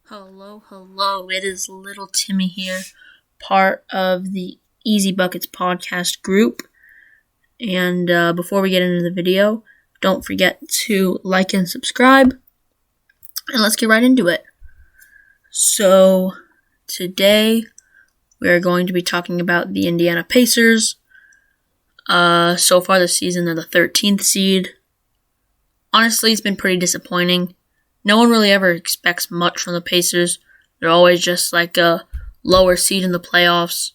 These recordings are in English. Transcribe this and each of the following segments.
Hello. It is little Timmy here, part of the Easy Buckets podcast group. And before we get into the video, don't forget to like and subscribe. And let's get right into it. So, today we are going to be talking about the Indiana Pacers. So far this season, they're the 13th seed. Honestly, it's been pretty disappointing. No one really ever expects much from the Pacers. They're always just like a lower seed in the playoffs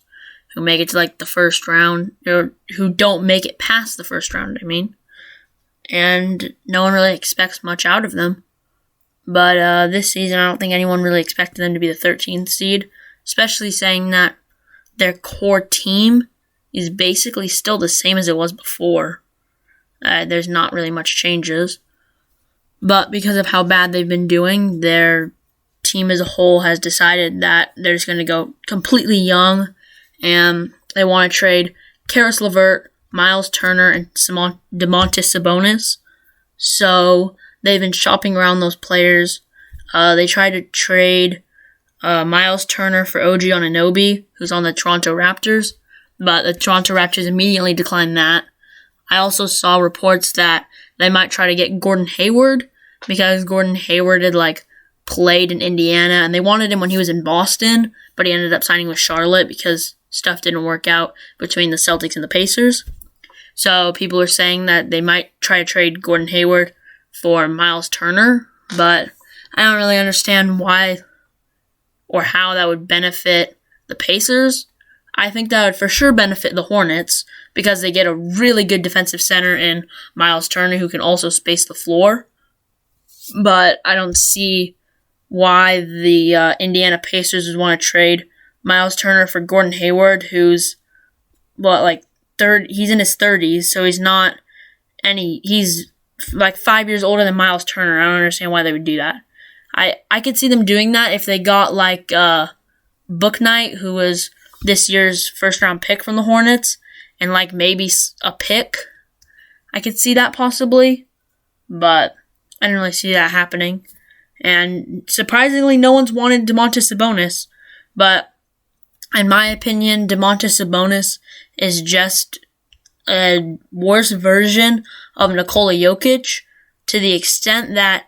who make it to like the first round, or who don't make it past the first round, And no one really expects much out of them. But this season, I don't think anyone really expected them to be the 13th seed, especially saying that their core team is basically still the same as it was before. There's not really much changes. But because of how bad they've been doing, their team as a whole has decided that they're just going to go completely young, and they want to trade Caris LeVert, Miles Turner, and Domantas Sabonis. So they've been shopping around those players. They tried to trade Miles Turner for OG Anunoby, who's on the Toronto Raptors, but the Toronto Raptors immediately declined that. I also saw reports that they might try to get Gordon Hayward, because Gordon Hayward had played in Indiana, and they wanted him when he was in Boston, but he ended up signing with Charlotte because stuff didn't work out between the Celtics and the Pacers. So people are saying that they might try to trade Gordon Hayward for Miles Turner, but I don't really understand why or how that would benefit the Pacers. I think that would for sure benefit the Hornets, because they get a really good defensive center in Miles Turner who can also space the floor. But I don't see why the Indiana Pacers would want to trade Miles Turner for Gordon Hayward, who's, he's in his 30s, so he's 5 years older than Miles Turner. I don't understand why they would do that. I could see them doing that if they got, Book Knight, who was this year's first-round pick from the Hornets, and, maybe a pick. I could see that possibly, but I didn't really see that happening. And surprisingly, no one's wanted Domantas Sabonis, but in my opinion, Domantas Sabonis is just a worse version of Nikola Jokic, to the extent that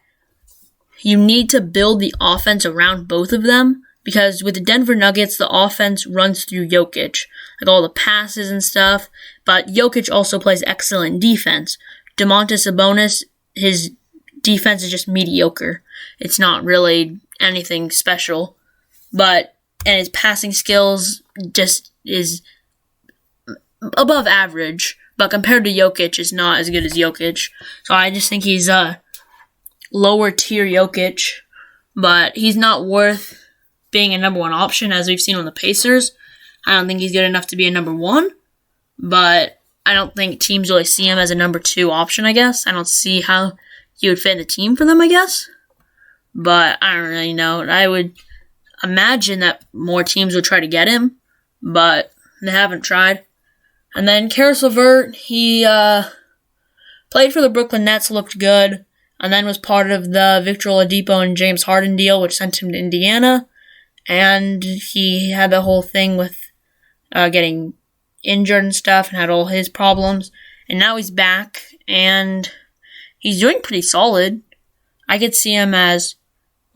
you need to build the offense around both of them, because with the Denver Nuggets, the offense runs through Jokic, all the passes and stuff, but Jokic also plays excellent defense. Domantas Sabonis, his defense is just mediocre. It's not really anything special, and his passing skills just is above average, but compared to Jokic, is not as good as Jokic. So I just think he's a lower tier Jokic, but he's not worth being a number one option, as we've seen on the Pacers. I don't think he's good enough to be a number one, but I don't think teams really see him as a number two option, I guess. I don't see how he would fit in the team for them, I guess. But I don't really know. I would imagine that more teams would try to get him, but they haven't tried. And then Caris LeVert, he played for the Brooklyn Nets, looked good, and then was part of the Victor Oladipo and James Harden deal, which sent him to Indiana. And he had the whole thing with getting injured and stuff, and had all his problems. And now he's back, and he's doing pretty solid. I could see him as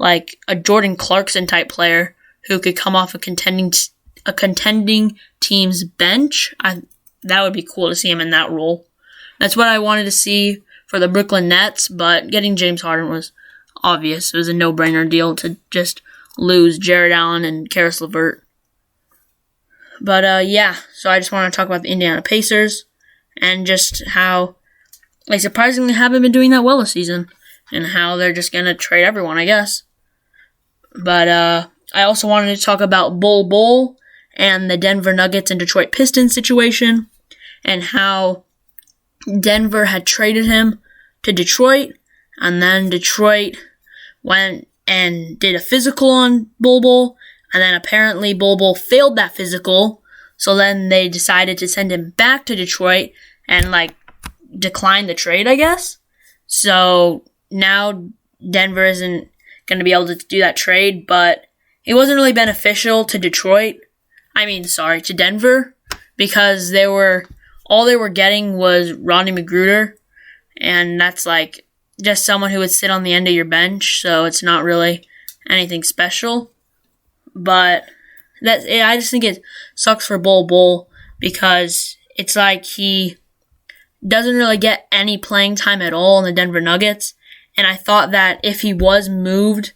a Jordan Clarkson type player who could come off a contending team's bench. That would be cool to see him in that role. That's what I wanted to see for the Brooklyn Nets, but getting James Harden was obvious. It was a no-brainer deal to just lose Jared Allen and Caris LeVert. But so I just want to talk about the Indiana Pacers and just how they surprisingly haven't been doing that well this season, and how they're just going to trade everyone, I guess. But I also wanted to talk about Bol and the Denver Nuggets and Detroit Pistons situation, and how Denver had traded him to Detroit, and then Detroit went and did a physical on Bol, and then apparently Bol failed that physical, so then they decided to send him back to Detroit and decline the trade, I guess. So now Denver isn't going to be able to do that trade, but it wasn't really beneficial to to Denver, because all they were getting was Rodney McGruder, and that's like just someone who would sit on the end of your bench, so it's not really anything special. But I just think it sucks for Bol Bol, because it's like he doesn't really get any playing time at all in the Denver Nuggets. And I thought that if he was moved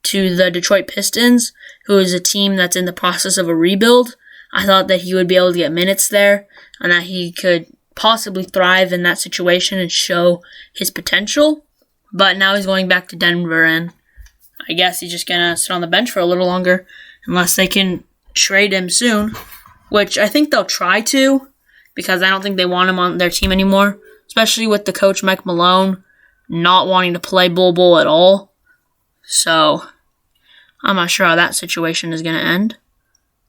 to the Detroit Pistons, who is a team that's in the process of a rebuild, I thought that he would be able to get minutes there and that he could possibly thrive in that situation and show his potential. But now he's going back to Denver, and I guess he's just going to sit on the bench for a little longer unless they can trade him soon, which I think they'll try to, because I don't think they want him on their team anymore, especially with the coach Mike Malone not wanting to play Bol Bol at all. So I'm not sure how that situation is going to end.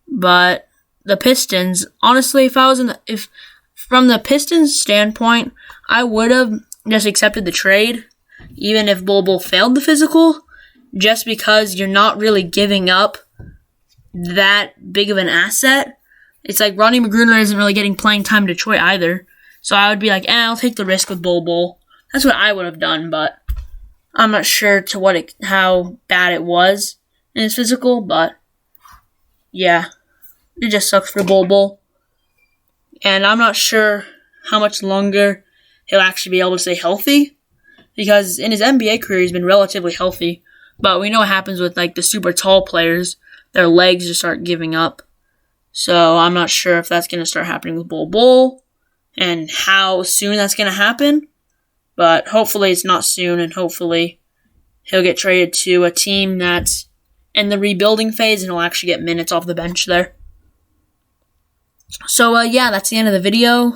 But the Pistons, honestly, if from the Pistons standpoint, I would have just accepted the trade, even if Bol Bol failed the physical, just because you're not really giving up that big of an asset. It's like Rodney McGruder isn't really getting playing time in Detroit either. So I would be like, I'll take the risk with Bol Bol. That's what I would have done, but I'm not sure how bad it was in his physical, but yeah, it just sucks for Bol Bol. And I'm not sure how much longer he'll actually be able to stay healthy, because in his NBA career he's been relatively healthy, but we know what happens with like the super tall players. Their legs just start giving up. So I'm not sure if that's going to start happening with Bol Bol and how soon that's going to happen. But hopefully it's not soon, and hopefully he'll get traded to a team that's in the rebuilding phase and he'll actually get minutes off the bench there. So that's the end of the video.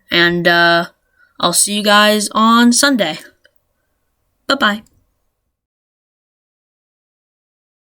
And I'll see you guys on Sunday. Bye-bye.